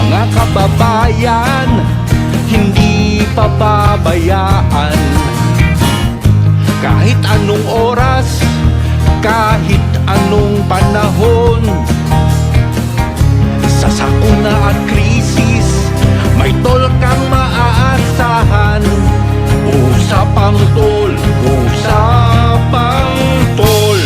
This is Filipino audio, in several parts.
mga kababayan, hindi pababayaan. Kahit anong oras, kahit anong panahon, sa sakuna at krisis, may tol kang maaasahan. Usapang tol, usapang tol.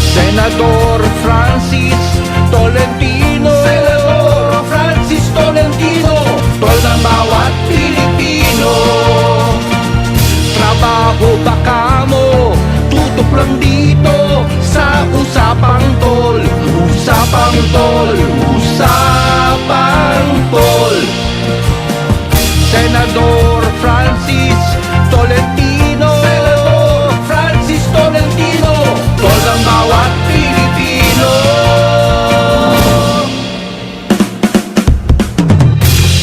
Senador Francis Tolentino, Senador Francis Tolentino, tol ng bawat Pilipino. Trabaho ba kamo? Tutok lang dito sa Usapang Tol. Usapang Tol, Usapang Tol. Senador Francis Tolentino, Senador Francis Tolentino, tol ng bawat Pilipino.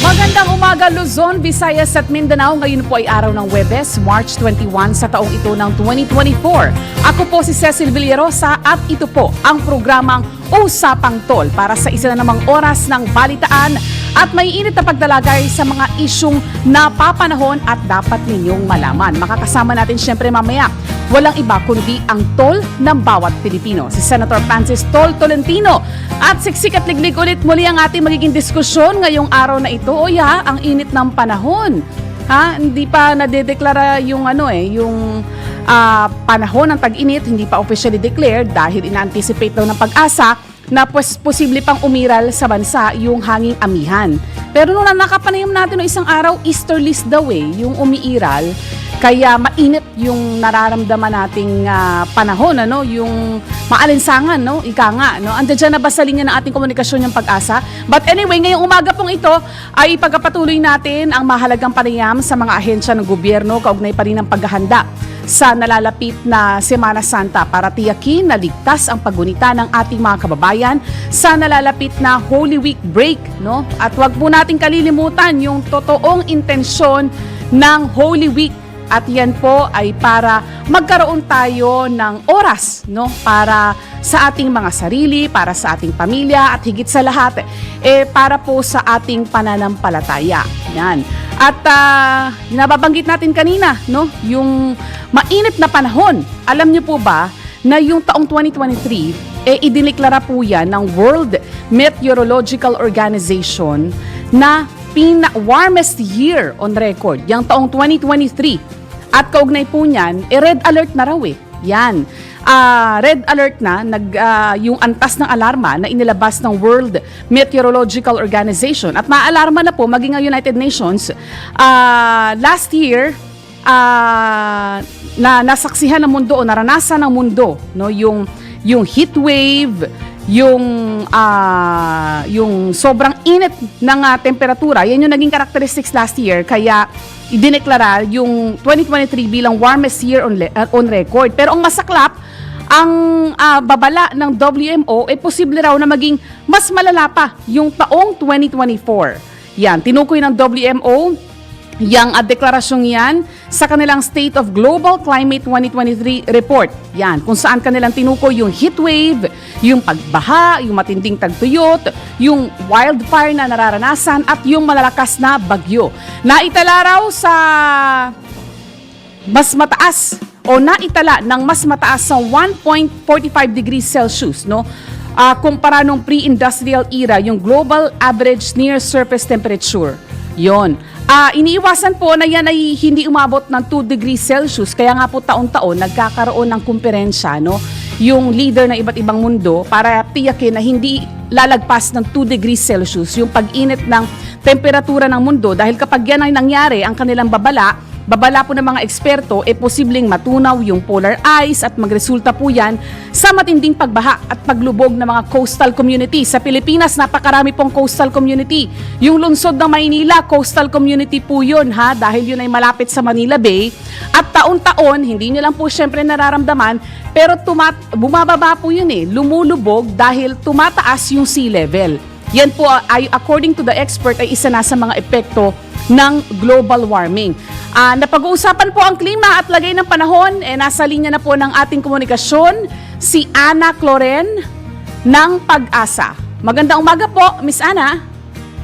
Magandang umaga Luzon, Visayas at Mindanao. Ngayon po ay araw ng Huwebes, March 21 sa taong ito ng 2024. Ako po si Cecil Villarosa at ito po ang programang Usapang Tol para sa isa na namang oras ng balitaan at may init na pagdalagay sa mga isyung napapanahon at dapat ninyong malaman. Makakasama natin syempre mamaya, walang iba kundi ang tol ng bawat Pilipino, si Senator Francis Tol Tolentino. At siksik at liglig ulit muli ang ating magiging diskusyon ngayong araw na ito. O ya, ang init ng panahon. Hindi pa nadedeklara yung panahon ng tag-init, hindi pa officially declared dahil ina-anticipate daw ng Pag-asa na posible pang umiral sa bansa yung hanging amihan. Pero nung nakapanayam natin no isang araw, easterlies daw yung umiiral. Kaya mainit yung nararamdaman nating panahon, yung maalinsangan, ika nga. Andiyan dyan na ba sa linya ng ating komunikasyon yung Pag-asa? But anyway, ngayong umaga pong ito ay ipagpatuloy natin ang mahalagang panayam sa mga ahensya ng gobyerno kaugnay pa rin ng paghahanda sa nalalapit na Semana Santa para tiyakin na ligtas ang paggunita ng ating mga kababayan sa nalalapit na Holy Week break. At wag po natin kalilimutan yung totoong intensyon ng Holy Week. At yan po ay para magkaroon tayo ng oras para sa ating mga sarili, para sa ating pamilya at higit sa lahat para po sa ating pananampalataya. Yan. At nababanggit natin kanina yung mainit na panahon. Alam niyo po ba na yung taong 2023 idineklara po yan ng World Meteorological Organization na warmest year on record, yung taong 2023. At kaugnay po niyan, red alert na raw Yan. Red alert na, yung antas ng alarma na inilabas ng World Meteorological Organization. At maalarma na po, maging ang United Nations, last year, na nasaksihan ng mundo o naranasan ng mundo, yung heat wave, yung sobrang init ng temperatura, yan yung naging characteristics last year. Kaya idineklara yung 2023 bilang warmest year on record. Pero ang masaklap, ang babala ng WMO posible raw na maging mas malala pa yung taong 2024. Yan, tinukoy ng WMO yang deklarasyong yan sa kanilang State of Global Climate 2023 report. Yan, kung saan kanilang tinukoy yung heat wave, yung pagbaha, yung matinding tagtuyot, yung wildfire na nararanasan at yung malalakas na bagyo. Naitala raw sa mas mataas o naitala ng mas mataas sa 1.45 degrees Celsius, kumpara nung pre-industrial era, yung global average near surface temperature. Yon. Iniiwasan po na yan ay hindi umabot ng 2 degrees Celsius. Kaya nga po taon-taon nagkakaroon ng kumperensya, yung leader ng iba't ibang mundo para tiyakin na hindi lalagpas ng 2 degrees Celsius yung pag-init ng temperatura ng mundo. Dahil kapag yan ay nangyari, ang kanilang babala po ng mga eksperto, posibleng matunaw yung polar ice at magresulta po yan sa matinding pagbaha at paglubog ng mga coastal community. Sa Pilipinas, napakarami pong coastal community. Yung lungsod ng Maynila, coastal community po yun, dahil yun ay malapit sa Manila Bay. At taon-taon, hindi nyo lang po syempre nararamdaman, pero bumababa po yun lumulubog dahil tumataas yung sea level. Yan po ay according to the expert ay isa na sa mga epekto ng global warming. Napag-uusapan po ang klima at lagay ng panahon. Nasa linya na po ng ating komunikasyon si Ana Cloren ng Pag-asa. Magandang umaga po, Miss Ana.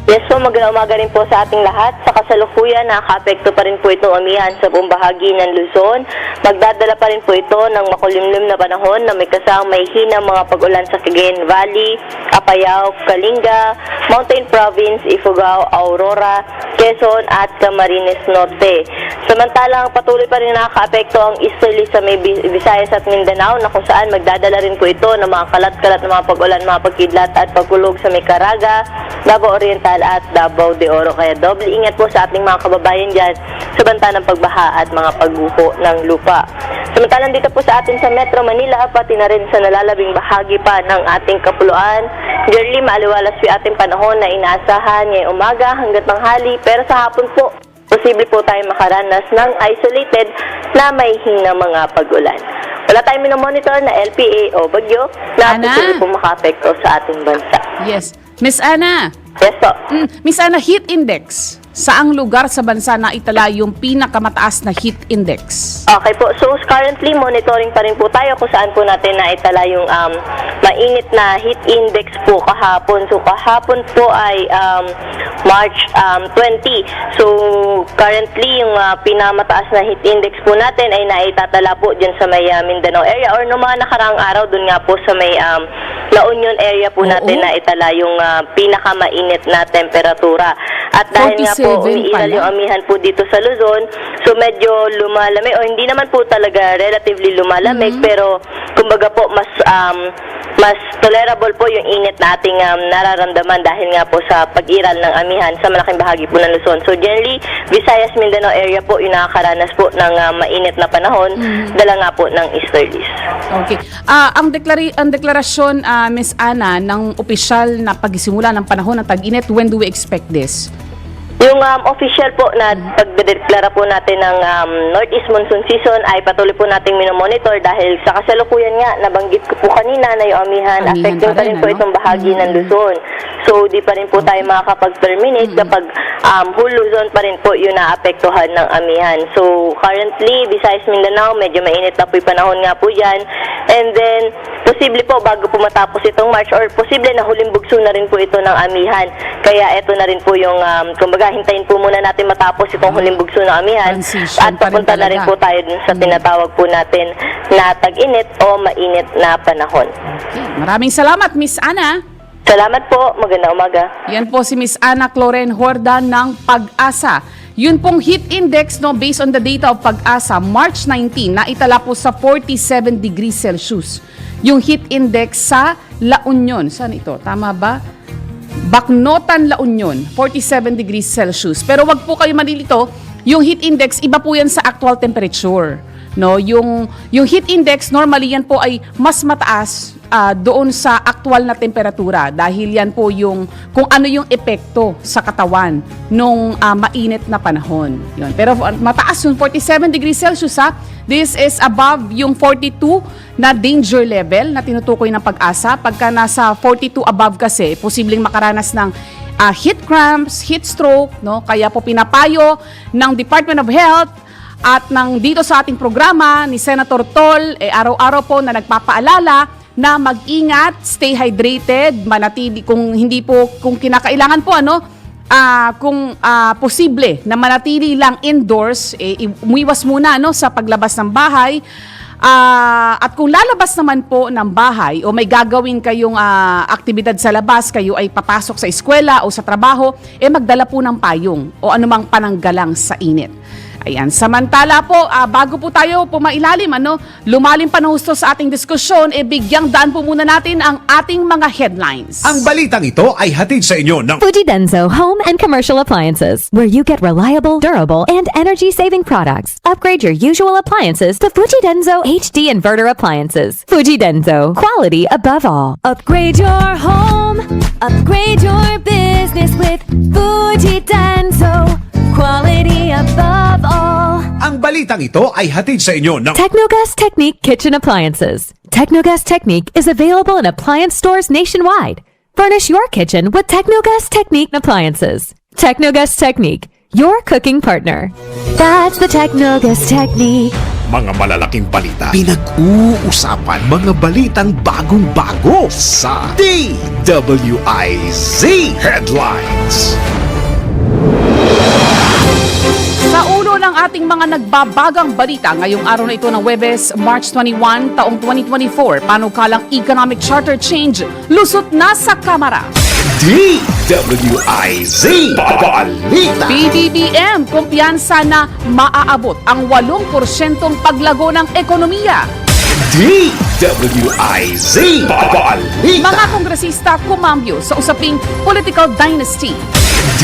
Yes po, magandang umaga rin po sa ating lahat. Sa kasalukuyan, nakaka-apekto pa rin po itong amihan sa buong bahagi ng Luzon. Magdadala pa rin po ito ng makulimlim na panahon na may kasamang may hinang mga pag-ulan sa Cagayan Valley, Apayao, Kalinga, Mountain Province, Ifugao, Aurora, Quezon at Camarines Norte. Samantalang patuloy pa rin nakaka-apekto ang easterly sa may Visayas at Mindanao na kung saan magdadala rin po ito ng mga kalat-kalat na mga pag-ulan, mga pagkidlat at pagkulog sa may Caraga, Davao Oriental at Davao de Oro. Kaya doble ingat po sa ating mga kababayan dyan sa banta ng pagbaha at mga pagguho ng lupa. Samantalang dito po sa atin sa Metro Manila, pati na rin sa nalalabing bahagi pa ng ating kapuluan, generally maaliwalas po ating panahon na inaasahan ngayong umaga hanggat tanghali, pero sa hapon po, posible po tayo makaranas ng isolated na may hinang mga pag-ulan. Wala tayong minomonitor na LPA o bagyo na Ana? posible po maka-apekto sa ating bansa. Yes. Miss Ana, Yes po. Miss Ana, heat index. Saang lugar sa bansa na itala yung pinakamataas na heat index? Okay po. So currently monitoring pa rin po tayo kung saan po natin naitala yung mainit na heat index po kahapon. So kahapon po ay March 20. So currently yung pinamataas na heat index po natin ay naitatala po dyan sa may Mindanao area or no mga nakaraang araw dun nga po sa may La Union area po natin na itala yung pinakamainit na temperatura. At dahil nga po umiiral yung amihan po dito sa Luzon, so medyo lumalamig o hindi naman po talaga relatively lumalamig, pero kumbaga po mas tolerable po yung init na ating nararamdaman dahil nga po sa pag-iral ng amihan sa malaking bahagi po ng Luzon. So generally, Visayas, Mindanao area po yung nakakaranas po ng mainit na panahon, dala nga po ng easterlies. Okay. Ang deklarasyon, Miss Ana, ng opisyal na pagsisimula ng panahon ng tag-init, when do we expect this? Yung official po na pagdedeklara po natin ng Northeast Monsoon Season ay patuloy po nating minomonitor dahil sa kasalukuyan nga, nabanggit ko po kanina na yung amihan affecting pa rin po itong bahagi ng Luzon. So, di pa rin po tayo makakapag-terminate kapag whole Luzon pa rin po yung naapektuhan ng amihan. So, currently, Visayas, Mindanao, medyo mainit na po yung panahon nga po yan. And then, posible po bago po matapos itong March or posible na huling bugso na rin po ito ng amihan. Kaya ito na rin po yung, kumbaga, hintayin po muna natin matapos itong huling bugso ng amihan. At papunta na rin po tayo dun sa tinatawag po natin na tag-init o mainit na panahon. Okay. Maraming salamat, Miss Ana. Salamat po. Magandang umaga. Yan po si Miss Ana Cloren Horda ng Pag-asa. Yun pong heat index, no, based on the data of Pag-asa, March 19, na itala po sa 47 degrees Celsius. Yung heat index sa La Union. Saan ito? Tama ba? Bacnotan, La Union, 47 degrees Celsius. Pero wag po kayo manilito, yung heat index, iba po yan sa actual temperature. No, yung heat index, normally yan po ay mas mataas doon sa actual na temperatura dahil yan po yung kung ano yung epekto sa katawan nung mainit na panahon. Yun. Pero mataas yung 47 degrees Celsius ha. This is above yung 42 na danger level na tinutukoy ng Pag-asa. Pagka nasa 42 above kasi, posibleng makaranas ng heat cramps, heat stroke, no? Kaya po pinapayo ng Department of Health at ng dito sa ating programa ni Senator Tol, araw-araw po na nagpapaalala na mag-ingat, stay hydrated, manatili kung hindi po, kung kinakailangan po kung posible na manatili lang indoors, umiwas muna sa paglabas ng bahay. At kung lalabas naman po ng bahay o may gagawin kayong aktibidad sa labas, kayo ay papasok sa eskwela o sa trabaho, magdala po ng payong o anumang pananggalang sa init. Ayan, samantala po, bago po tayo pumailalim, lumalim pa na husto sa ating diskusyon, bigyang daan po muna natin ang ating mga headlines. Ang balitang ito ay hatid sa inyo ng Fuji Denso Home and Commercial Appliances, where you get reliable, durable, and energy-saving products. Upgrade your usual appliances to Fuji Denso HD Inverter Appliances. Fuji Denso, quality above all. Upgrade your home, upgrade your business with Fuji Denso, quality above all. Ang balitang ito ay hatid sa inyo ng Technogas Technique Kitchen Appliances. Technogas Technique is available in appliance stores nationwide. Furnish your kitchen with Technogas Technique appliances. Technogas Technique, your cooking partner. That's the Technogas Technique. Mga malalaking balita, pinag-uusapan, mga balitang bagong-bago sa DWIZ Headlines. Sa ulo ng ating mga nagbabagang balita ngayong araw na ito ng Huwebes, March 21, taong 2024, panukalang economic charter change, lusot na sa Kamara. DWIZ Balita. PBBM, kumpiyansa na maaabot ang 8% paglago ng ekonomiya. DWIZ Balita. Mga kongresista kumambyo sa usaping political dynasty.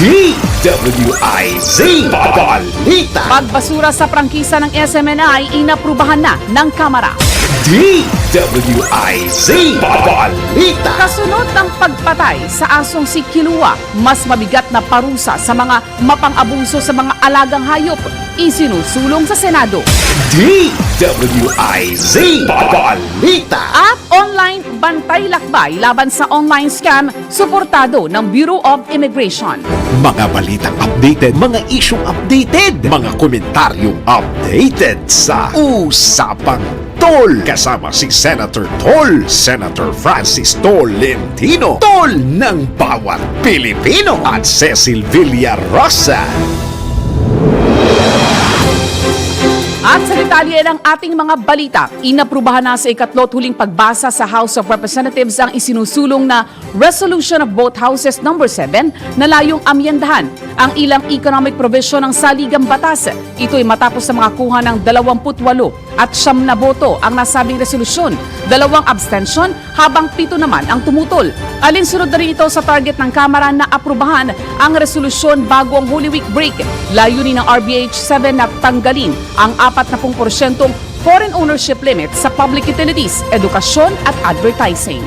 DWIZ Balita. Pagbasura sa prangkisa ng SMNI, inaprubahan na ng Kamara. DWIZ Balita. Kasunod ng pagpatay sa asong si Kilua, mas mabigat na parusa sa mga mapang-abuso sa mga alagang hayop, isinusulong sa Senado. DWIZ Balita. At online bantay lakbay laban sa online scam, suportado ng Bureau of Immigration. Mga balitang updated, mga isyong updated, mga komentaryong updated sa Usapang Tol. Kasama si Senator Tol, Senator Francis Tolentino, Tol ng bawat Pilipino, at Cecil Villarosa. At sa detalye ng ating mga balita, inaprubahan na sa ikatlo't huling pagbasa sa House of Representatives ang isinusulong na Resolution of Both Houses No. 7 na layong amyendahan ang ilang economic provision ng saligang batas. Ito ay matapos na makakuha ng 28 at 9 na boto ang nasabing resolusyon, 2 abstention habang 7 naman ang tumutol. Alinsunod na rin ito sa target ng Kamara na aprubahan ang resolusyon bago ang Holy Week break. Layunin ng RBH 7 na tanggalin ang 40% foreign ownership limit sa public utilities, edukasyon at advertising.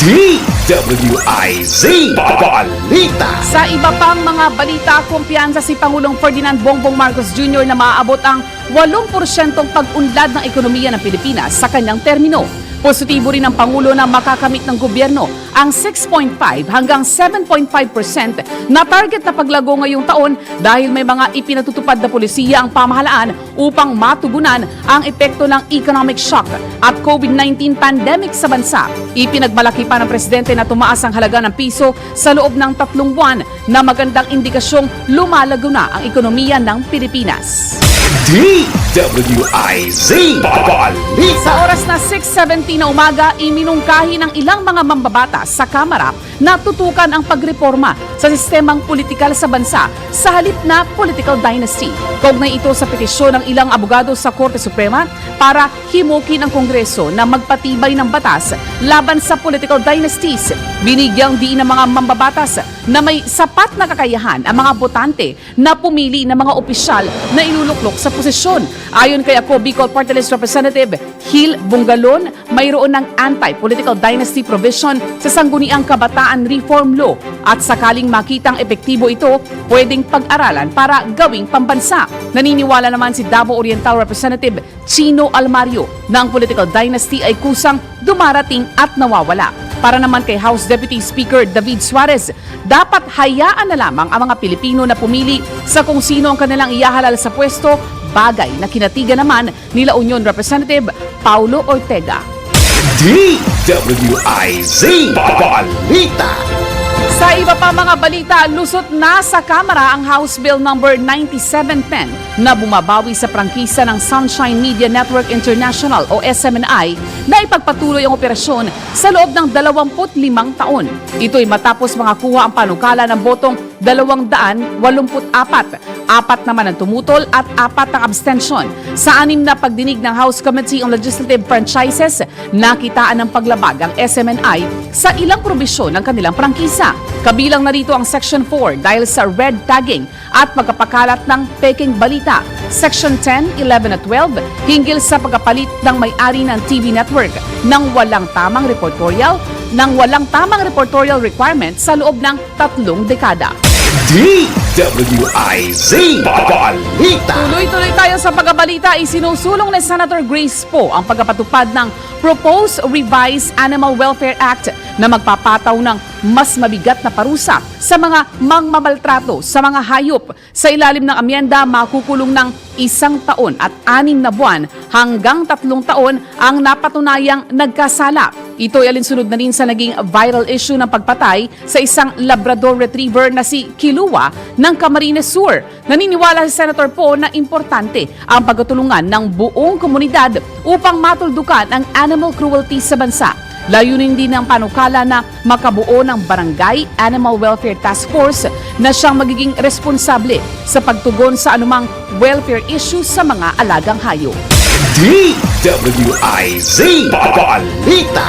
DWIZ Balita. Sa iba pang mga balita, kumpiyansa si Pangulong Ferdinand Bongbong Marcos Jr. na maaabot ang 8% pag-unlad ng ekonomiya ng Pilipinas sa kanyang termino. Positibo rin ang Pangulo na makakamit ng gobyerno ang 6.5 hanggang 7.5% na target na paglago ngayong taon dahil may mga ipinatutupad na polisiya ang pamahalaan upang matugunan ang epekto ng economic shock at COVID-19 pandemic sa bansa. Ipinagmalaki pa ng Presidente na tumaas ang halaga ng piso sa loob ng 3 buwan na magandang indikasyong lumalago na ang ekonomiya ng Pilipinas. DWIZ Balita. Sa oras na 6:17 na umaga, iminungkahi ng ilang mga mambabatas sa Kamara na tutukan ang pagreforma sa sistemang politikal sa bansa sa halip na political dynasty. Kaugnay ito sa petisyon ng ilang abogado sa Korte Suprema para himukin ang Kongreso na magpatibay ng batas laban sa political dynasties. Binigyang diin ng mga mambabatas na may sapat na kakayahan ang mga botante na pumili ng mga opisyal na iluluklok sa posisyon. Ayon kay ako, Bicol Party List Representative Hil Bungalon, mayroon ng anti-political dynasty provision sa Sangguniang Kabataan Reform Law at sakaling makitang epektibo ito, pwedeng pag-aralan para gawing pambansa. Naniniwala naman si Davao Oriental Representative Chino Almario na ang political dynasty ay kusang dumarating at nawawala. Para naman kay House Deputy Speaker David Suarez, dapat hayaan na lamang ang mga Pilipino na pumili sa kung sino ang kanilang iyahalal sa pwesto, bagay na kinatigan naman nila Union Representative Paulo Ortega. DWIZ Balita. Sa iba pa mga balita, lusot na sa Kamara ang House Bill No. 9710 na bumabawi sa prangkisa ng Sunshine Media Network International o SMNI na ipagpatuloy ang operasyon sa loob ng 25 taon. Ito'y matapos makakuha ang panukala ng botong 284, 4 naman ang tumutol at 4 ang abstention. Sa 6 na pagdinig ng House Committee on Legislative Franchises, nakitaan ng paglabag ang SMNI sa ilang probisyon ng kanilang prangkisa. Kabilang na rito ang Section 4 dahil sa red tagging at pagkapakalat ng peking balita. Section 10, 11 at 12 hinggil sa pagkapalit ng may-ari ng TV network ng walang tamang reportorial requirement sa loob ng 3 dekada. DWIZ Balita. Tuloy-tuloy tayo sa pagkabalita. Isinusulong ni Senator Grace Poe ang pagkapatupad ng Proposed Revised Animal Welfare Act na magpapataw ng mas mabigat na parusa sa mga mangmamaltrato sa mga hayop. Sa ilalim ng amyenda, makukulong ng 1 taon at 6 na buwan hanggang 3 taon ang napatunayang nagkasala. Ito ay alinsunod na rin sa naging viral issue ng pagpatay sa isang Labrador Retriever na si Kilua ng Camarines Sur. Naniniwala si Senator Poe na importante ang pagtutulungan ng buong komunidad upang matuldukan ang animal cruelty sa bansa. Layunin din ng panukala na makabuo ng Barangay Animal Welfare Task Force na siyang magiging responsable sa pagtugon sa anumang welfare issue sa mga alagang hayop. DWIZ Balita.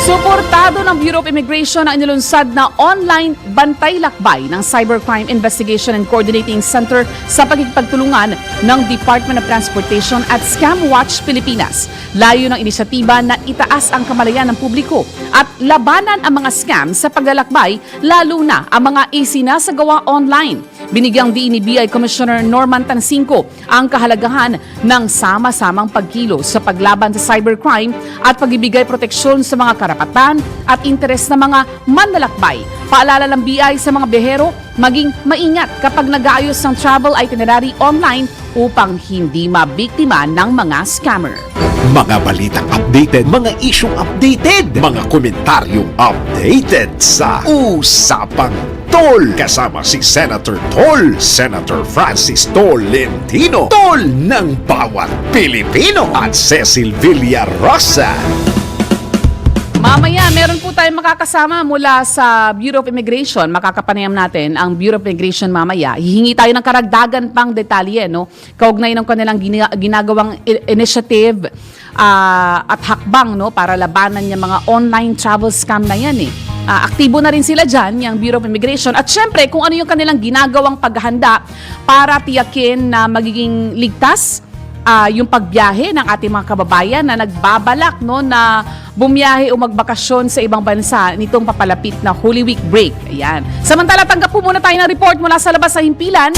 Suportado ng Bureau of Immigration ang inilunsad na online bantay-lakbay ng Cybercrime Investigation and Coordinating Center sa pagkikipagtulungan ng Department of Transportation at Scam Watch Pilipinas. Layo ng inisyatiba na itaas ang kamalayan ng publiko at labanan ang mga scam sa paglalakbay, lalo na ang mga isinasagawa online. Binigyang diin ni BI Commissioner Norman Tansinco ang kahalagahan ng sama-samang pagkilos sa paglaban sa cybercrime at pagbibigay proteksyon sa mga karapatan at interes ng mga manlalakbay. Paalala ng BI sa mga biyahero, maging maingat kapag nag-aayos ng travel itinerary online upang hindi mabiktima ng mga scammer. Mga balitang updated, mga isyong updated, mga komentaryong updated sa Usapang Tol. Kasama si Senator Tol, Senator Francis Tolentino, Tol ng bawat Pilipino, at Cecil Villarosa. Mamaya, meron po tayong makakasama mula sa Bureau of Immigration. Makakapanayam natin ang Bureau of Immigration mamaya. Hihingi tayo ng karagdagan pang detalye, no? Kaugnay ng kanilang ginagawang initiative at hakbang, no? Para labanan yung mga online travel scam na yan, eh. Aktibo na rin sila dyan, yung Bureau of Immigration. At syempre, kung ano yung kanilang ginagawang paghahanda para tiyakin na magiging ligtas yung pagbiyahe ng ating mga kababayan na nagbabalak, no, na bumiyahe o magbakasyon sa ibang bansa nitong papalapit na Holy Week break. Ayan. Samantala, tanggap po muna tayo ng report mula sa labas sa himpilan.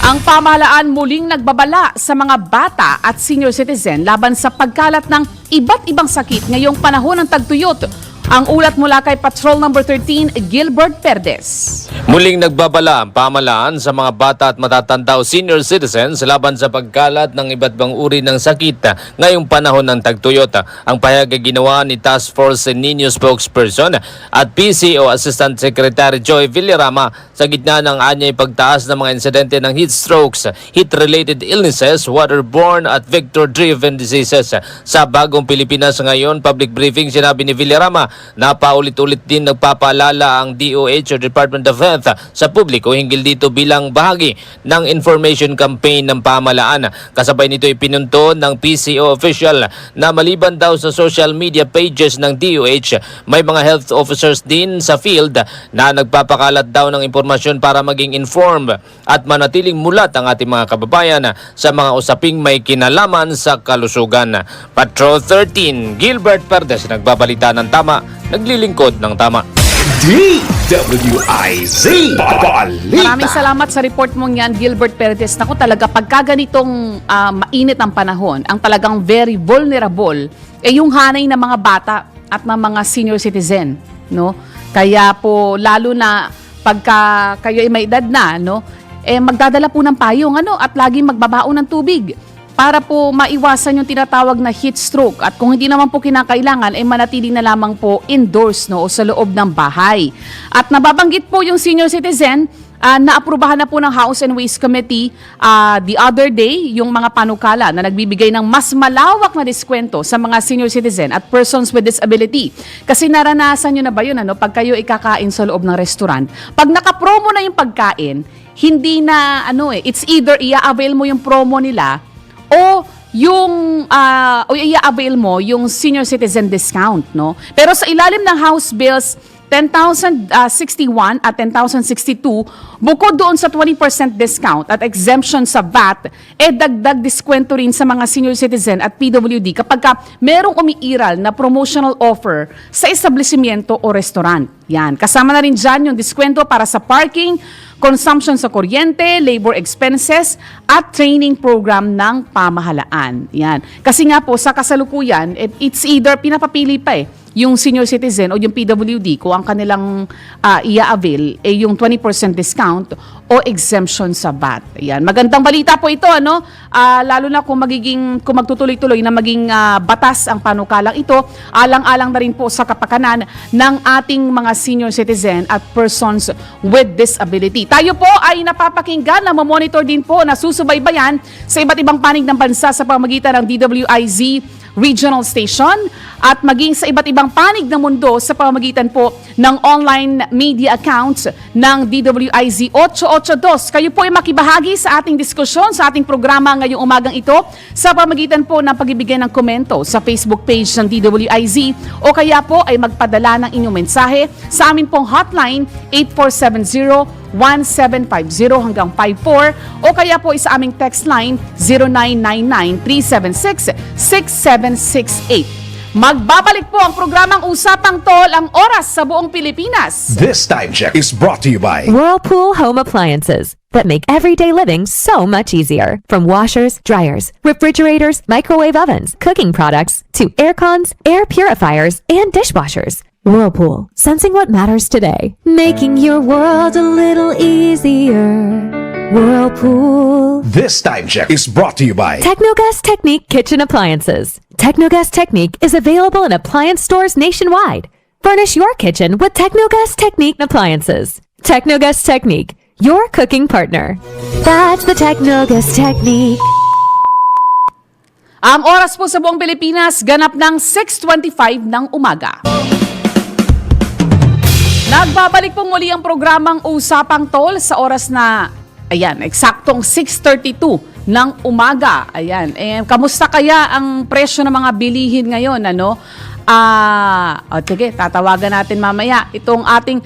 Ang pamahalaan muling nagbabala sa mga bata at senior citizen laban sa pagkalat ng iba't ibang sakit ngayong panahon ng tagtuyot. Ang ulat mula kay Patrol Number 13, Gilbert Perdes. Muling nagbabala ang pamahalaan sa mga bata at matatanda o senior citizens laban sa pagkalat ng iba't ibang uri ng sakit ngayong panahon ng tagtuyot. Ang pahayag ay ginawa ni Task Force Niño spokesperson at PCO Assistant Secretary Joy Villarama sa gitna ng anyay pagtaas ng mga insidente ng heat strokes, heat-related illnesses, waterborne at vector-driven diseases. Sa bagong Pilipinas ngayon, public briefing, sinabi ni Villarama na paulit-ulit din nagpapaalala ang DOH o Department of Health sa publiko hinggil dito bilang bahagi ng information campaign ng pamahalaan. Kasabay nito ipinunto ng PCO official na maliban daw sa social media pages ng DOH, may mga health officers din sa field na nagpapakalat daw ng impormasyon para maging informed at manatiling mulat ang ating mga kababayan sa mga usaping may kinalaman sa kalusugan. Patrol 13, Gilbert Perdes, nagbabalita ng tama, naglilingkod ng tama. DWIZ Balita. Maraming salamat sa report mong yan, Gilbert Perdes. Naku, talaga pagka ganitong mainit ang panahon, ang talagang very vulnerable yung hanay ng mga bata at ng mga senior citizen, no? Kaya po lalo na pagka kayo ay may edad na, no? Magdadala po ng payong, at laging magbabaon ng tubig para po maiwasan yung tinatawag na heat stroke. At kung hindi naman po kinakailangan, manatili na lamang po indoors, no, o sa loob ng bahay. At nababanggit po yung senior citizen, naaprubahan na po ng House and Ways Committee the other day yung mga panukala na nagbibigay ng mas malawak na diskwento sa mga senior citizen at persons with disability. Kasi naranasan nyo na ba yun, pag kayo ikakain sa loob ng restaurant, pag nakapromo na yung pagkain, hindi na, it's either i-avail mo yung promo nila o yung i-avail mo yung senior citizen discount, no? Pero sa ilalim ng House Bills 10,061 at 10,062, bukod doon sa 20% discount at exemption sa VAT, dagdag diskwento rin sa mga senior citizen at PWD kapag merong umiiral na promotional offer sa establishmento o restaurant. Yan. Kasama na rin dyan yung diskwento para sa parking, consumption sa kuryente, labor expenses, at training program ng pamahalaan. Yan. Kasi nga po, sa kasalukuyan, it's either pinapapili pa yung senior citizen o yung PWD kung ang kanilang i-avail yung 20% discount o exemption sa VAT. Yan. Magandang balita po ito, ano? Lalo na kung magtutuloy-tuloy na maging batas ang panukalang ito, alang-alang na rin po sa kapakanan ng ating mga senior citizen at persons with disability. Tayo po ay napapakinggan na mamonitor din po, nasusubaybayan sa iba't ibang panig ng bansa sa pamamagitan ng DWIZ Regional Station at maging sa iba't ibang panig ng mundo sa pamamagitan po ng online media accounts ng DWIZ 882. Kayo po ay makibahagi sa ating diskusyon, sa ating programa ngayong umagang ito sa pamamagitan po ng pagbibigay ng komento sa Facebook page ng DWIZ o kaya po ay magpadala ng inyong mensahe sa amin pong hotline 8470-1750 hanggang 54 o kaya po sa aming text line 0999-376-6768. Magbabalik po ang programang Usapang Tol, ang oras sa buong Pilipinas. This time check is brought to you by Whirlpool Home Appliances that make everyday living so much easier. From washers, dryers, refrigerators, microwave ovens, cooking products, to air cons, air purifiers, and dishwashers. Whirlpool, sensing what matters today. Making your world a little easier. Whirlpool. This time check is brought to you by Technogas Technique Kitchen Appliances. Technogas Technique is available in appliance stores nationwide. Furnish your kitchen with Technogas Technique appliances. Technogas Technique, your cooking partner. That's the Technogas Technique. Ang oras po sa buong Pilipinas, ganap ng 6:25 ng umaga. Nagbabalik po muli ang programang Usapang Tol sa oras na, ayan, eksaktong 6:32 ng umaga. Ayan, kamusta kaya ang presyo ng mga bilihin ngayon, ano? Sige, tatawagan natin mamaya itong ating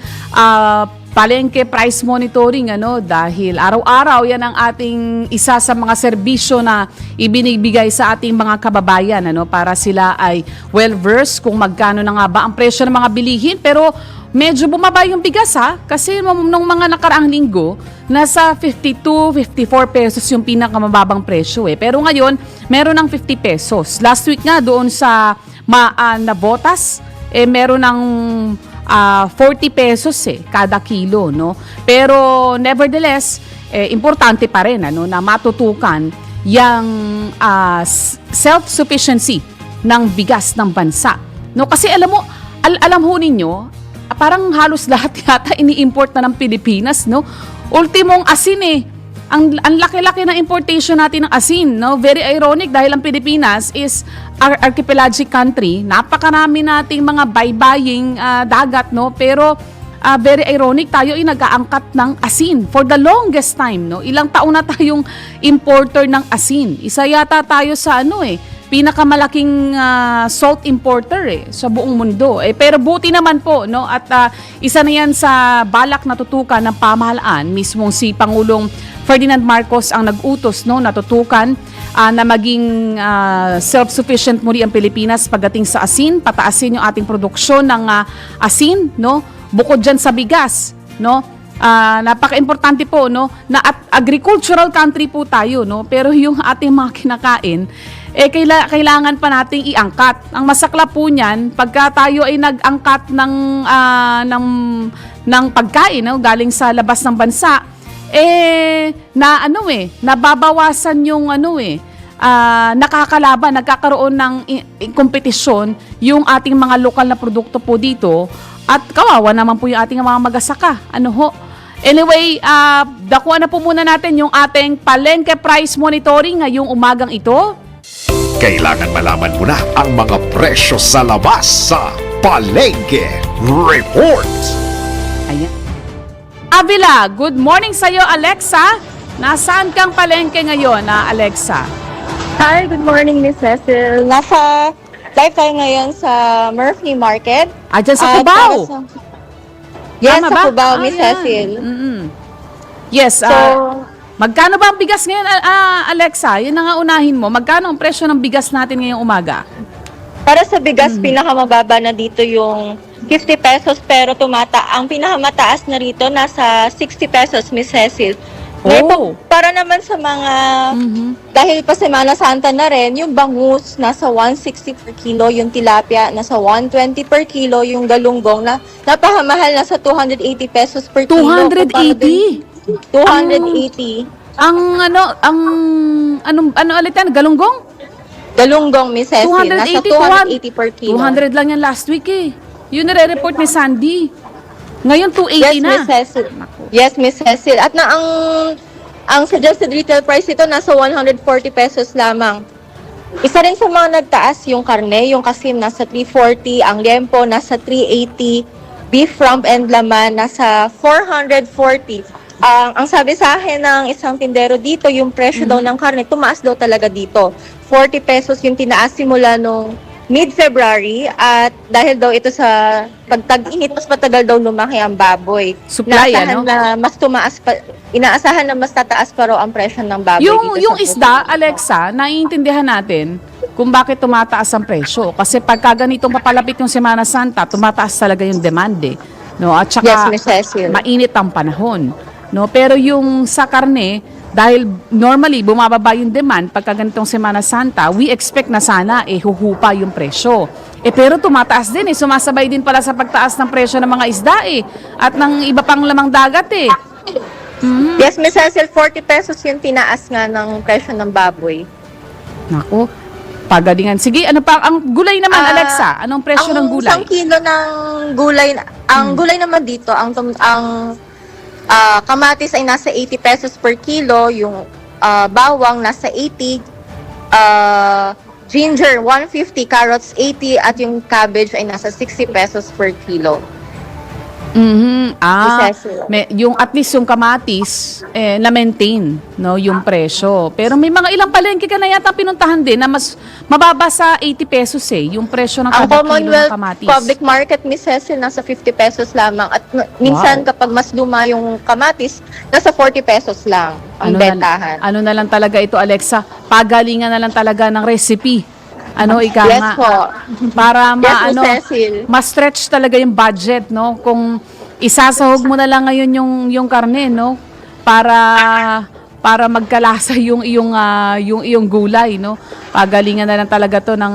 palengke price monitoring, ano, dahil araw-araw yan ang ating isa sa mga serbisyo na ibinibigay sa ating mga kababayan, ano, para sila ay well-versed kung magkano na nga ba ang presyo ng mga bilihin. Pero medyo bumaba yung bigas, kasi nung mga nakaraang linggo, nasa 52, 54 pesos yung pinakamababang presyo Pero ngayon, meron ng 50 pesos. Last week nga doon sa na botas, meron ng 40 pesos kada kilo, no? Pero nevertheless, importante pa rin, ano, na matutukan yung self-sufficiency ng bigas ng bansa. No, kasi alam ho ninyo, parang halos lahat yata ini-import na ng Pilipinas, no? Ultimong asin Ang laki-laki ng importation natin ng asin, no? Very ironic dahil ang Pilipinas is our archipelagic country. Napakarami nating mga baybaying dagat, no? Pero very ironic, tayo ay nag-aangkat ng asin for the longest time, no? Ilang taon na tayong importer ng asin. Isa yata tayo sa pinakamalaking salt importer sa buong mundo. Pero buti naman po, no, at isa na yan sa balak na tutukan ng pamahalaan. Mismong si Pangulong Ferdinand Marcos ang nag-utos, no, natutukan na maging self-sufficient muli ang Pilipinas pagdating sa asin, pataasin yung ating produksyon ng asin, no, bukod dyan sa bigas, no. Napaka-importante po, no, na at agricultural country po tayo, no, pero yung ating mga kinakain kailangan pa nating iangkat. Ang masaklap po niyan, pagka tayo ay nag-angkat ng pagkain, no, galing sa labas ng bansa, nababawasan yung nakakalaban, nagkakaroon ng kompetisyon yung ating mga lokal na produkto po dito at kawawa naman po yung ating mga magasaka. Anyway, dakuan na po muna natin yung ating palengke price monitoring ngayong umagang ito. Kailangan malaman mo na ang mga presyo sa labas sa Palengke Report. Ayan. Avila, good morning sa'yo, Alexa. Nasaan kang palengke ngayon, Alexa? Hi, good morning, Miss Cecil. Nasa live tayo ngayon sa Murphy Market. Dyan sa Cubao. Yes, Tama sa ba? Cubao, Miss Yan. Cecil. Yes, So, magkano ba ang bigas ngayon, Alexa? Yun na nga unahin mo. Magkano ang presyo ng bigas natin ngayong umaga? para sa bigas, pinakamababa na dito yung 50 pesos pero ang pinakamataas na rito nasa 60 pesos, Miss Cecil. Oh. Para naman sa mga, dahil pa Semana Santa na rin, yung bangus nasa 160 per kilo, yung tilapia nasa 120 per kilo, yung galunggong na napakamahal nasa 280 pesos per kilo. 280? 280. Ano ulit yan? Galunggong? Galunggong, Miss Cecil, nasa 280 per kilo. 200 lang yan last week eh. Yun nare-report ni Sandy. Ngayon 280 Yes, na. Miss Cecil. Yes, Miss Cecil. At ang suggested retail price ito nasa 140 pesos lamang. Isa rin sa mga nagtaas yung karne, yung kasim nasa 340, ang liempo nasa 380, beef rump and laman nasa 440. Ang sabi sa akin ng isang tindero dito, yung presyo daw ng karne, tumaas daw talaga dito. 40 pesos yung tinaas simula nung mid-February at dahil daw ito sa pagtag-init, mas matagal daw lumaki ang baboy. Supply, Inaasahan na mas tumaas pa, inaasahan na mas tataas pa raw ang presyo ng baboy dito Yung sa isda, Alexa, naiintindihan natin kung bakit tumataas ang presyo. Kasi pagka ganitong papalapit yung Semana Santa, tumataas talaga yung demand eh. No? At saka Yes, Miss Cecil. mainit ang panahon. No? Pero yung sa karne, dahil normally bumababa yung demand pagka ganitong Semana Santa, we expect na sana huhupa yung presyo. Pero tumataas din sumasabay din pala sa pagtaas ng presyo ng mga isda at ng iba pang lamang dagat Yes, Miss Cecil, 40 pesos yung tinaas nga ng presyo ng baboy. Naku, pagalingan. Sige, ano pa ang gulay naman, Alexa? Anong presyo ng gulay? Ang isang kilo ng gulay, ang gulay naman dito, ang kamatis ay nasa 80 pesos per kilo, yung bawang nasa 80, ginger 150, carrots 80, at yung cabbage ay nasa 60 pesos per kilo. Yung at least yung kamatis na-maintain yung presyo. Pero may mga ilang palengke ka na yata pinuntahan din na mas mababa sa 80 pesos yung presyo ng Ang kada kilo ng Commonwealth kamatis. Public Market, Miss Cecil, nasa 50 pesos lamang. At minsan kapag mas luma yung kamatis, nasa 40 pesos lang ang bentahan. Ano na lang talaga ito, Alexa? Pagalingan na lang talaga ng recipe. Ika Yes nga. po. Para Yes, Miss Cecil. ma-stretch talaga yung budget, no? Kung isasahog mo na lang ngayon yung karne, no? Para magkalasa yung iyong gulay, no? Pagalingan na lang talaga to ng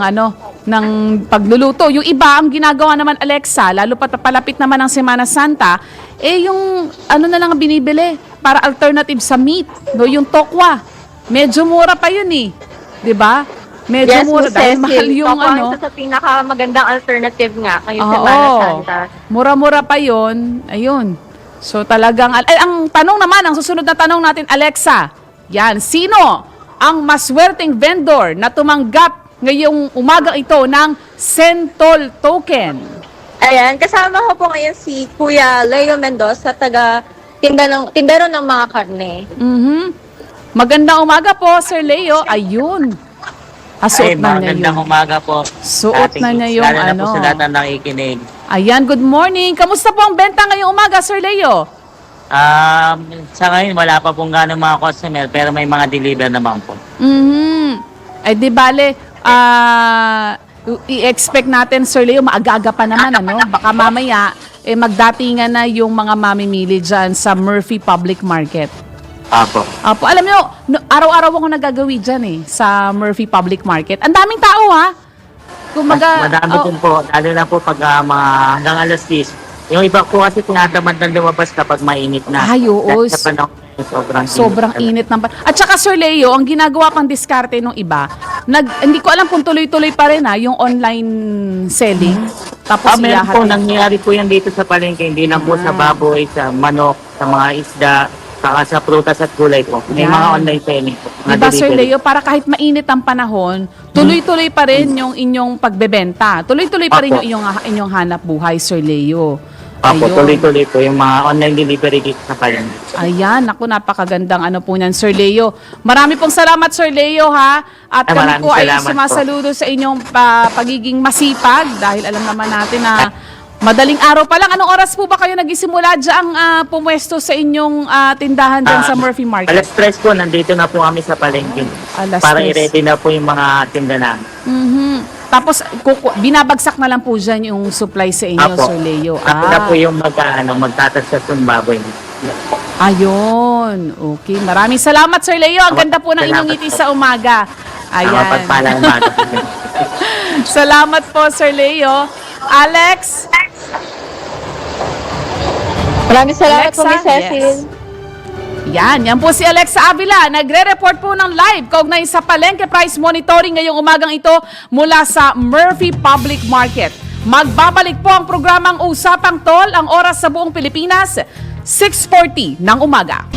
pagluluto. Yung iba ang ginagawa naman, Alexa, lalo pa palapit naman ang Semana Santa, yung na lang ang binibili para alternative sa meat, no? Yung tokwa. Medyo mura pa yun 'di ba? Medyo Yes, mura Miss dahil Cecil. mahal yung Isa sa pinakamagandang alternative nga ngayong Semana Santa. Mura-mura pa yon. Ayun. So talagang, ang tanong naman, ang susunod na tanong natin, Alexa, yan, sino ang maswerteng vendor na tumanggap ngayong umagang ito ng Sentol Token? Ayan, kasama ko po ngayon si Kuya Leo Mendoza, tindero ng mga karne. Magandang umaga po, Sir Leo. Ayun. Suot na niya magandang yung... umaga po. Suot na niya yung Lalo na po sa lahat na nakikinig. Ayan, good morning. Kamusta po ang benta ngayong umaga, Sir Leo? Sa ngayon, wala pa pong gano'ng mga customer, pero may mga deliver naman po. Di bale, i-expect natin, Sir Leo, maaga-aga pa naman, Baka mamaya, magdatingan na yung mga mamimili dyan sa Murphy Public Market. Apo. Alam nyo, araw-araw ako nagagawi dyan sa Murphy Public Market. Ang daming tao Madami din po, lalo na po pag mga hanggang alas 10. Yung iba po kasi tinatamad na lumabas kapag mainit na. Ay, oo. Dahil sa panahon, Sobrang init ng At saka, Sir Leo, ang ginagawa pang diskarte nung iba, hindi ko alam kung tuloy-tuloy pa rin yung online selling. Tapos meron po, nangyayari po yan dito sa palengke, hindi lang po sa baboy, sa manok, sa mga isda, saka sa prutas at gulay po. May mga online selling po. Diba, Sir Leo, para kahit mainit ang panahon, tuloy-tuloy pa rin yung inyong pagbebenta. Tuloy-tuloy pa rin yung inyong hanap buhay, Sir Leo. Apo, tuloy-tuloy po yung mga online delivery dito sa palengke. Ayan, napakagandang po niyan, Sir Leo. Marami pong salamat, Sir Leo, ha? At kami po ay sumasaludo sa inyong pagiging masipag dahil alam naman natin na madaling araw pa lang. Anong oras po ba kayo nagisimula dyan pumwesto sa inyong tindahan dyan sa Murphy Market? Alas 3 po, nandito na po kami sa palengke. Alas para 3. i-ready na po yung mga tinda namin. Tapos binabagsak na lang po dyan yung supply sa inyo, Apo. Sir Leo. Ako na po yung magtatasas ng baboy. Ayun. Okay. Maraming salamat, Sir Leo. Ang ganda po ng Salamat inyong ngiti po. sa umaga. Ayan. Mapagpalang umaga po. Salamat po, Sir Leo. Alex? Maraming salamat po, Alexa? Miss Cecil. Yes. Yan po si Alexa Avila. Nagre-report po ng live kaugnay sa palengke price monitoring ngayong umagang ito mula sa Murphy Public Market. Magbabalik po ang programang Usapang Tol, ang oras sa buong Pilipinas, 6:40 ng umaga.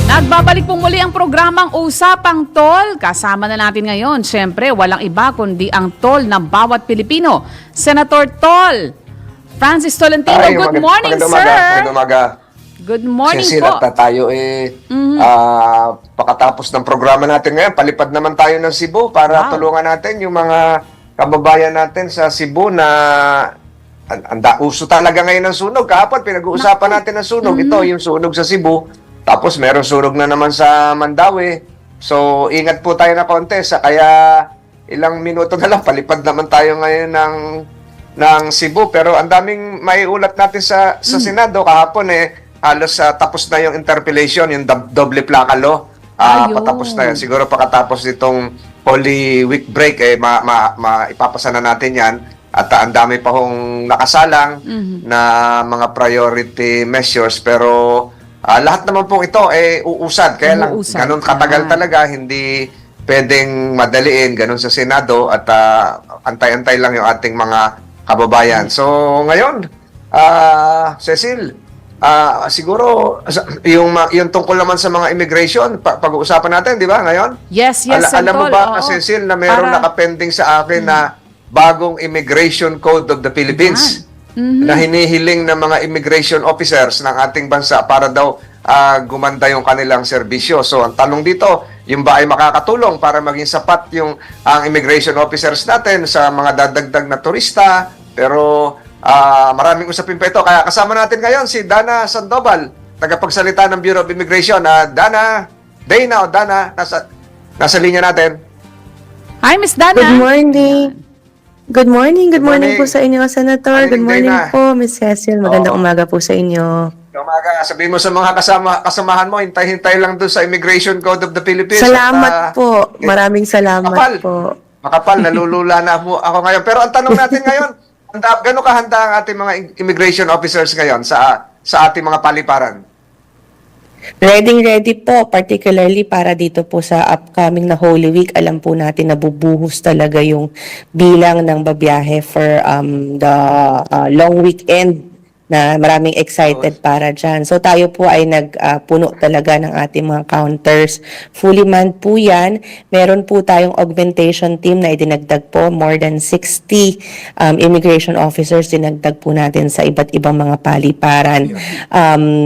Nagbabalik po muli ang programang Usapang Tol. Kasama na natin ngayon, syempre, walang iba kundi ang tol ng bawat Pilipino. Senator Tol Francis Tolentino, good morning, sir. Magandang umaga. Good morning Cecil, po. at tayo pakatapos ng programa natin ngayon, palipad naman tayo ng Cebu para Wow. tulungan natin yung mga kababayan natin sa Cebu na uso talaga ngayon ng sunog. Kahapon, pinag-uusapan natin ng sunog. Ito, yung sunog sa Cebu. Tapos, meron sunog na naman sa Mandaue. So, ingat po tayo na konti. Kaya, ilang minuto na lang, palipad naman tayo ngayon ng Cebu. Pero, ang daming maiulat natin sa Senado. Kahapon, halos tapos na yung interpellation, yung doble plaka law. Ayun. Patapos na yan. Siguro pakatapos nitong Holy Week break, ipapasa na natin yan. At ang dami pa hong nakasalang na mga priority measures. Pero lahat naman pong ito uusad. Kaya lang, Umuusad. ganun katagal talaga, hindi pwedeng madaliin, ganun sa Senado. At antay-antay lang yung ating mga kababayan. So ngayon, Cecil, siguro yung tungkol naman sa mga immigration, pag-uusapan natin, di ba, ngayon? Yes, Alam mo Santol, ba, oo. Cecil, na mayroong Para- nakapending sa akin na bagong Immigration Code of the Philippines na hinihiling ng mga immigration officers ng ating bansa para daw gumanda yung kanilang serbisyo. So, ang tanong dito, yung ba ay makakatulong para maging sapat ang immigration officers natin sa mga dadagdag na turista? Pero maraming usapin pa ito. Kaya kasama natin ngayon si Dana Sandoval, tagapagsalita ng Bureau of Immigration. Dana, nasa linya natin. Hi, Miss Dana. Good morning. Good morning. Good morning morning. po sa inyo, Senator. Good Morning, morning Dana. po, Miss Cecil. Magandang umaga po sa inyo. Umaga, sabihin mo sa mga kasamahan mo, hintay-hintay lang doon sa Immigration Code of the Philippines. Salamat At, po. Maraming salamat makapal. po. Makapal, nalulula na ako ngayon. Pero ang tanong natin ngayon, gano'n kahanda ang ating mga immigration officers ngayon sa ating mga paliparan? Ready po, particularly para dito po sa upcoming na Holy Week. Alam po natin na bubuhos talaga yung bilang ng babiyahe for the long weekend na maraming excited para dyan. So tayo po ay nagpuno talaga ng ating mga counters. Fully manned po yan. Meron po tayong augmentation team na idinagdag po. More than 60 immigration officers dinagdag po natin sa iba't ibang mga paliparan.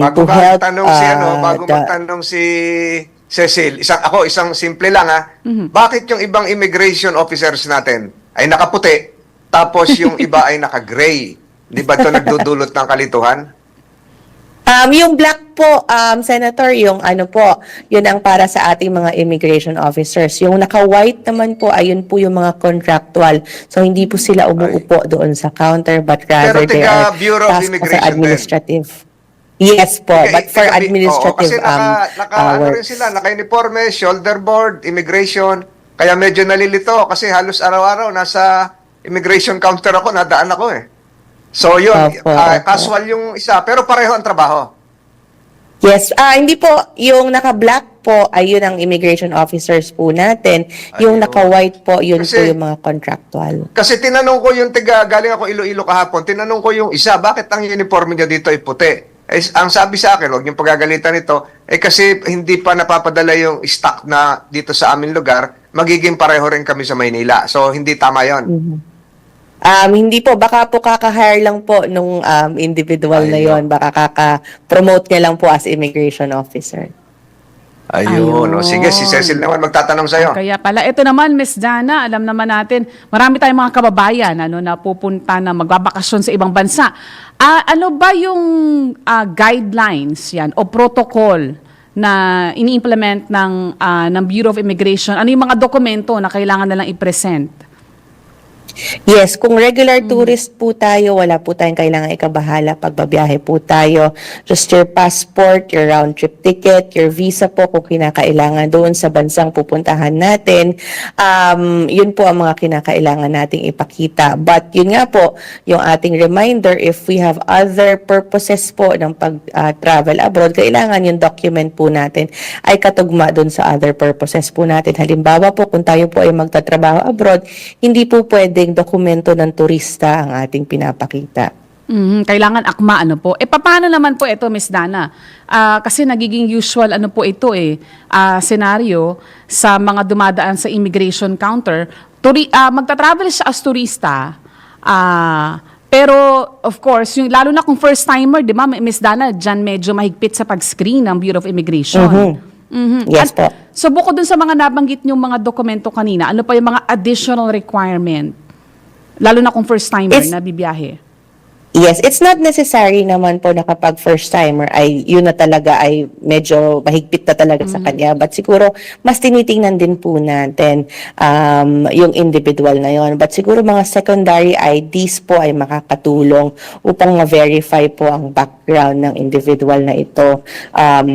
Bago magtanong si Cecil, isang simple lang Bakit yung ibang immigration officers natin ay nakaputi, tapos yung iba ay naka-gray? Di ba ito nagdudulot ng kalituhan? Yung black po, Senator, yung yun ang para sa ating mga immigration officers. Yung naka-white naman po, ayun po yung mga contractual. So, hindi po sila umuupo doon sa counter, but rather Pero they are Bureau of tasked po Immigration sa administrative. Yes po, but for administrative kasi rin works. sila, naka-uniforme, shoulder board, immigration. Kaya medyo nalilito kasi halos araw-araw nasa immigration counter ako, nadaan ako So yun, Opo. casual yung isa, pero pareho ang trabaho. Yes, hindi po. Yung naka-black po, ayun ang immigration officers po natin. Yung Ayun. naka-white po, yun po Kasi- yung mga contractual. Kasi tinanong ko yung galing ako Iloilo kahapon, tinanong ko yung isa, bakit ang uniforme niya dito ay puti? Ang sabi sa akin, huwag niyong pagagalitan ito, kasi hindi pa napapadala yung stock na dito sa aming lugar, magiging pareho rin kami sa Maynila. So, hindi tama yon. Hindi po, baka po kaka-hire lang po nung individual na Ayun. yon, baka kaka-promote niya lang po as immigration officer. Ayun. O, sige, si Cecil naman magtatanong sa'yo. Kaya pala, ito naman, Miss Dana, alam naman natin, marami tayong mga kababayan na pupunta na magbabakasyon sa ibang bansa. Ano ba yung guidelines yan o protocol na ini-implement ng Bureau of Immigration? Ano yung mga dokumento na kailangan nalang i-present? Yes, kung regular tourist po tayo, wala po tayong kailangan ikabahala pag babiyahe po tayo. Just your passport, your round trip ticket, your visa po kung kinakailangan doon sa bansang pupuntahan natin. Yun po ang mga kinakailangan nating ipakita. But yun nga po, yung ating reminder, if we have other purposes po ng pag-travel abroad, kailangan yung document po natin ay katugma doon sa other purposes po natin. Halimbawa po, kung tayo po ay magtatrabaho abroad, hindi po pwedeng dokumento ng turista ang ating pinapakita. Kailangan akma po. Paano naman po ito, Miss Dana? Kasi nagiging usual po ito senaryo sa mga dumadaan sa immigration counter. Magta-travel siya as turista. Pero of course, lalo na kung first timer, di ba, Miss Dana, dyan medyo mahigpit sa pag-screen ng Bureau of Immigration. Yes po. So bukod dun sa mga nabanggit niyong mga dokumento kanina, ano pa yung mga additional requirement? Lalo na kung first timer na bibiyahe. Yes, it's not necessary naman po na kapag first timer ay yun na talaga ay medyo mahigpit na talaga sa kanya. But siguro mas tinitingnan din po natin yung individual na yon. But siguro mga secondary IDs po ay makakatulong upang ma-verify po ang background ng individual na ito.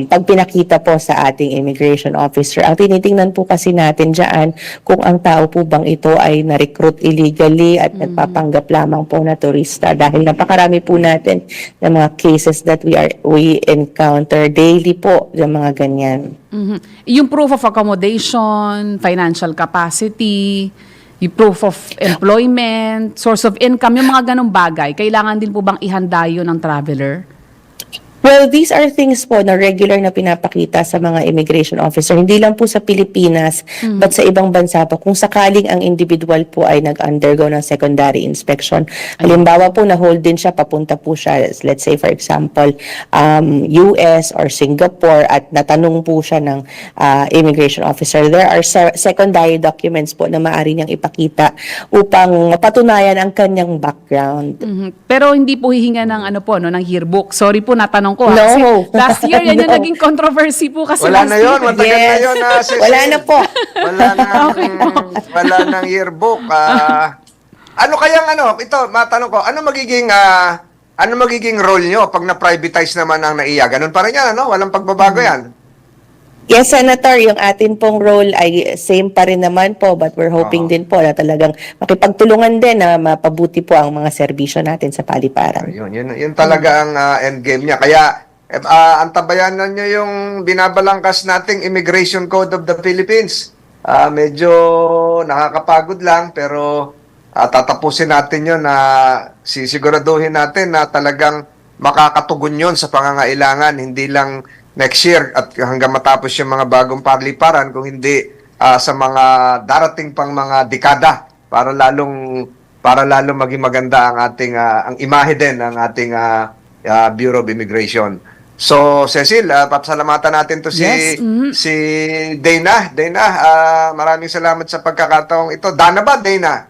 Pag pinakita po sa ating immigration officer, ang tinitingnan po kasi natin dyan kung ang tao po bang ito ay na-recruit illegally at nagpapanggap lamang po na turista dahil napakarami po natin ng mga cases that we encounter daily po yung mga ganyan. Yung proof of accommodation, financial capacity, yung proof of employment, source of income, yung mga ganong bagay, kailangan din po bang ihanda yun ng traveler? Well, these are things po na regular na pinapakita sa mga immigration officer. Hindi lang po sa Pilipinas, but sa ibang bansa po. Kung sakaling ang individual po ay nag-undergo ng secondary inspection. Halimbawa po, na-hold din siya, papunta po siya, let's say for example, US or Singapore at natanong po siya ng immigration officer. There are secondary documents po na maaari niyang ipakita upang mapatunayan ang kanyang background. Pero hindi po hihinga ng ng yearbook. Sorry po, natanong ko. No. Kasi last year, yan yung No. naging controversy po kasi Wala last na yun, year. matagal na yun. Wala na po. Wala nang yearbook. Ano kayang ito, matanong ko, ano magiging role nyo pag na-privatize naman ang NAIA? Ganun pa rin yan, walang pagbabago yan. Yes, Senator, yung atin pong role ay same pa rin naman po, but we're hoping din po na talagang makipagtulungan din na mapabuti po ang mga serbisyo natin sa paliparan. Yun talaga ang endgame niya. Kaya antabayanan nyo yung binabalangkas nating Immigration Code of the Philippines. Medyo nakakapagod lang, pero tatapusin natin yun na sisiguraduhin natin na talagang makakatugon yun sa pangangailangan, hindi lang next year at hanggang matapos yung mga bagong paliparan, kung hindi sa mga darating pang mga dekada para lalong maging maganda ang ating ang imahe din ng ating Bureau of Immigration. So Cecil, papasalamatan natin to si Dana. Maraming salamat sa pagkakataong ito. Dana ba, Dana?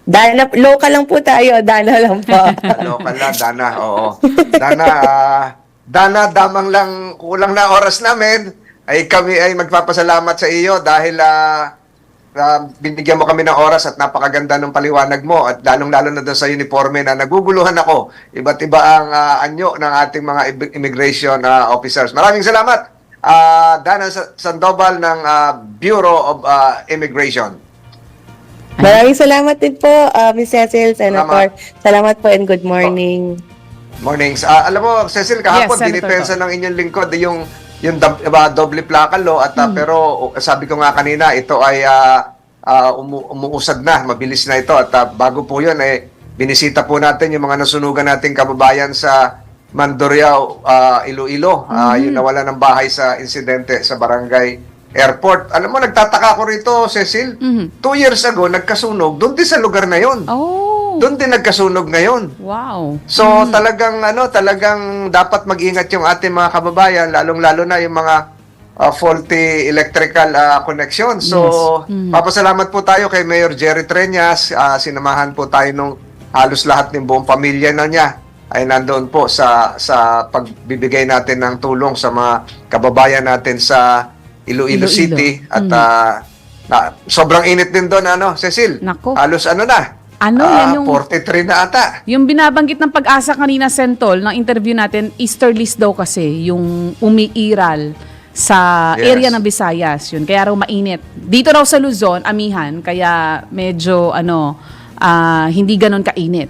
Dana, local lang po tayo, Dana lang po. Local lang, Dana. Oo. Dana, damang lang, kulang na oras namin, ay kami ay magpapasalamat sa iyo dahil binigyan mo kami ng oras at napakaganda ng paliwanag mo at lalong-lalo na doon sa uniforme na naguguluhan ako. Iba't iba ang anyo ng ating mga immigration officers. Maraming salamat, Dana Sandoval ng Bureau of Immigration. Maraming salamat din po, Ms. Cecil, Senator. Salamat po and good morning. Mornings. Alam mo, Cecil, kahapon, Yes, Senator dinipensa ng inyong lingkod yung doble plaka law at pero sabi ko nga kanina, ito ay umuusad na, mabilis na ito at bago po yun, binisita po natin yung mga nasunugan nating kababayan sa Mandurriao, Iloilo, yung nawala ng bahay sa insidente sa barangay airport. Alam mo, nagtataka ko rito, Cecil, 2 years ago, nagkasunog, doon din sa lugar na yun. Doon din nagkasunog ngayon. Wow. So talagang dapat mag-ingat yung ating mga kababayan, lalong-lalo na yung mga faulty electrical connection. So papasalamat po tayo kay Mayor Jerry Treñas, sinamahan po tayo nung halos lahat ng buong pamilya na niya ay nandoon po sa pagbibigay natin ng tulong sa mga kababayan natin sa Iloilo Iloilo. City at sobrang init din doon, Cecil. Nako. Halos Yan yung 43 na ata. yung binabanggit ng Pag-asa kanina, Sentol, ng interview natin, easterlies daw kasi yung umiiral sa Yes. area ng Visayas. Yun, kaya raw mainit. Dito raw sa Luzon, amihan, kaya medyo hindi ganon kainit.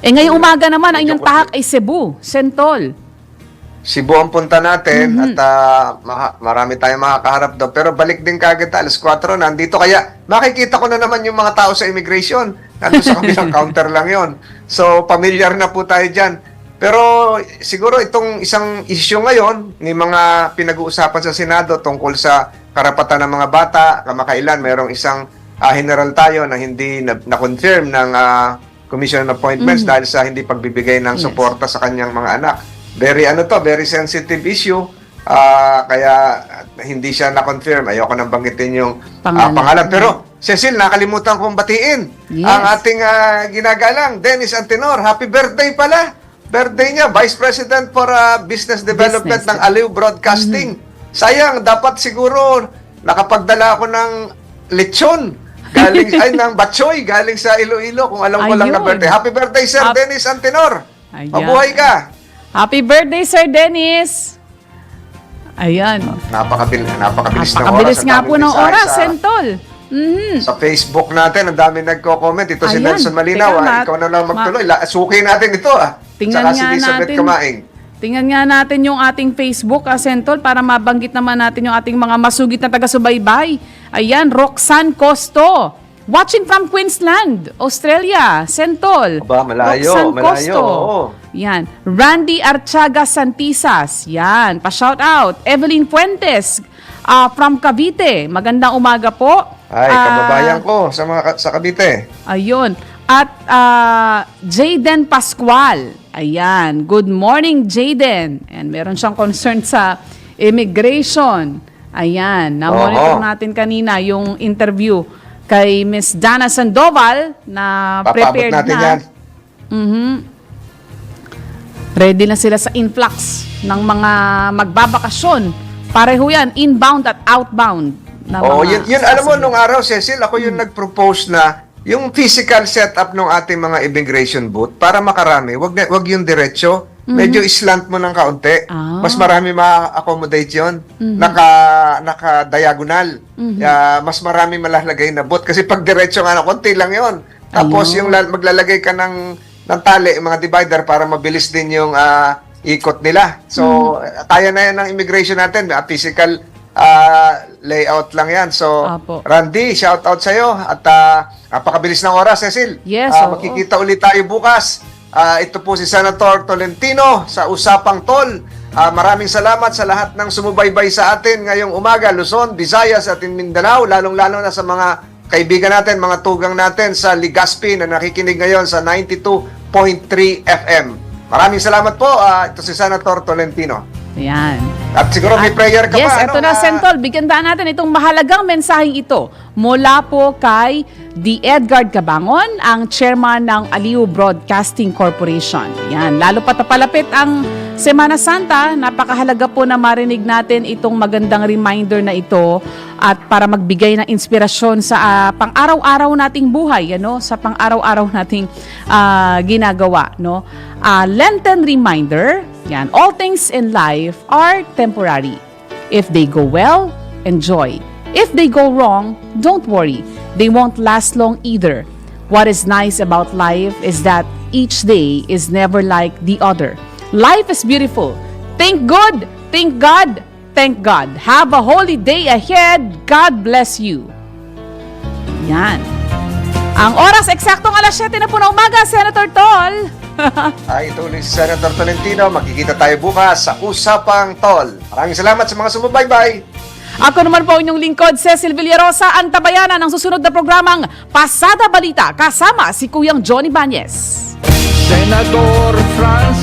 Ngayong umaga naman, ang inyong tahak ay Cebu, Sentol. Cebu ang punta natin at marami tayong makakaharap doon. Pero balik din kagad alas 4 nandito. Kaya makikita ko na naman yung mga tao sa immigration. Nandun sa kabilang counter lang yon. So, familiar na po tayo dyan. Pero siguro itong isang issue ngayon, may mga pinag-uusapan sa Senado tungkol sa karapatan ng mga bata. Kamakailan, mayroong isang general tayo na hindi na-confirm ng commission appointments dahil sa hindi pagbibigay ng suporta sa kanyang mga anak. Very sensitive issue. Kaya hindi siya na-confirm. Ayoko nang banggitin yung pangalan. Pero, Cecil, nakalimutan kong batiin ang ating ginagalang, Dennis Antenor. Happy birthday pala! Birthday niya, Vice President for Business Development ng Aliw Broadcasting. Sayang, dapat siguro nakapagdala ako ng lechon. Ng batchoy galing sa Iloilo kung alam ko lang na birthday. Happy birthday, Sir Dennis Antenor. Mabuhay ka. Happy birthday, Sir Dennis! Ayan. Napakabilis ng oras. Napakabilis nga Ang po daming ng mensahe oras, sa- Sentol. Sa Facebook natin, ang dami nagko-comment. Ito si Ayan. Nelson Malinaw. Teka, Ikaw na lang magtuloy. Suki natin ito. Tingnan Saka si nga Elizabeth natin. Kamaing. Tingnan nga natin yung ating Facebook, Sentol, para mabanggit naman natin yung ating mga masugit na taga-subaybay. Ayan, Roxanne Costo. Watching from Queensland, Australia, Sentol. Aba, malayo, Roxanne malayo, Costo. oo. Yan. Randy Archaga Santisas. Yan. Pa-shout out. Evelyn Fuentes from Cavite. Magandang umaga po. Ay, kababayan ko sa Cavite. Ayun. At Jayden Pascual. Ayan. Good morning, Jayden. And meron siyang concern sa immigration. Ayan. Na-monitor natin kanina yung interview kay Miss Dana Sandoval na Papabot prepared natin na. yan. Ready na sila sa influx ng mga magbabakasyon. Pareho yan, inbound at outbound. Na Yun alam mo, nung araw, Cecil, ako yung nag-propose na yung physical setup ng ating mga immigration booth para makarami, wag yung diretso, medyo islant mo ng kaunti. Mas marami ma-accommodate yun. Naka-diagonal. Mas marami malalagay na booth. Kasi pag diretso nga, konti lang yon. Tapos yung maglalagay ka ng tali, mga divider para mabilis din yung ikot nila. So, kaya na yan ng immigration natin. Physical layout lang yan. So, Apo. Randy, shout out sa'yo. At napakabilis ng oras, Cecil. Yes, oo. Makikita ulit tayo bukas. Ito po si Senator Tolentino sa Usapang Tol. Maraming salamat sa lahat ng sumubaybay sa atin ngayong umaga. Luzon, Visayas at Mindanao. Lalong-lalo na sa mga kaibigan natin, mga tugang natin sa Legazpi na nakikinig ngayon sa 92.3 FM. Maraming salamat po. Ito si Senator Tolentino. Ayan. At siguro may prayer ka yes, pa. eto na, Sentol. Bigyan daan natin itong mahalagang mensaheng ito mula po kay D. Edgard Cabangon, ang chairman ng Aliw Broadcasting Corporation. Yan. Lalo pa papalapit ang Semana Santa, napakahalaga po na marinig natin itong magandang reminder na ito at para magbigay ng inspirasyon sa pang-araw-araw nating buhay, sa pang-araw-araw nating ginagawa. Lenten reminder, yan, all things in life are temporary. If they go well, enjoy. If they go wrong, don't worry. They won't last long either. What is nice about life is that each day is never like the other. Life is beautiful. Thank God, thank God, thank God. Have a holy day ahead. God bless you. Yan. Ang oras, eksaktong alas 7 na po na umaga, Senator Tol. Ito ulit si Senator Tolentino. Makikita tayo bukas sa Usapang Tol. Maraming salamat sa mga sumubaybay. Ako naman po inyong lingkod, Cecil Villarosa, ang tabayanan ng susunod na programang Pasada Balita kasama si Kuyang Johnny Banyes. Senador Francis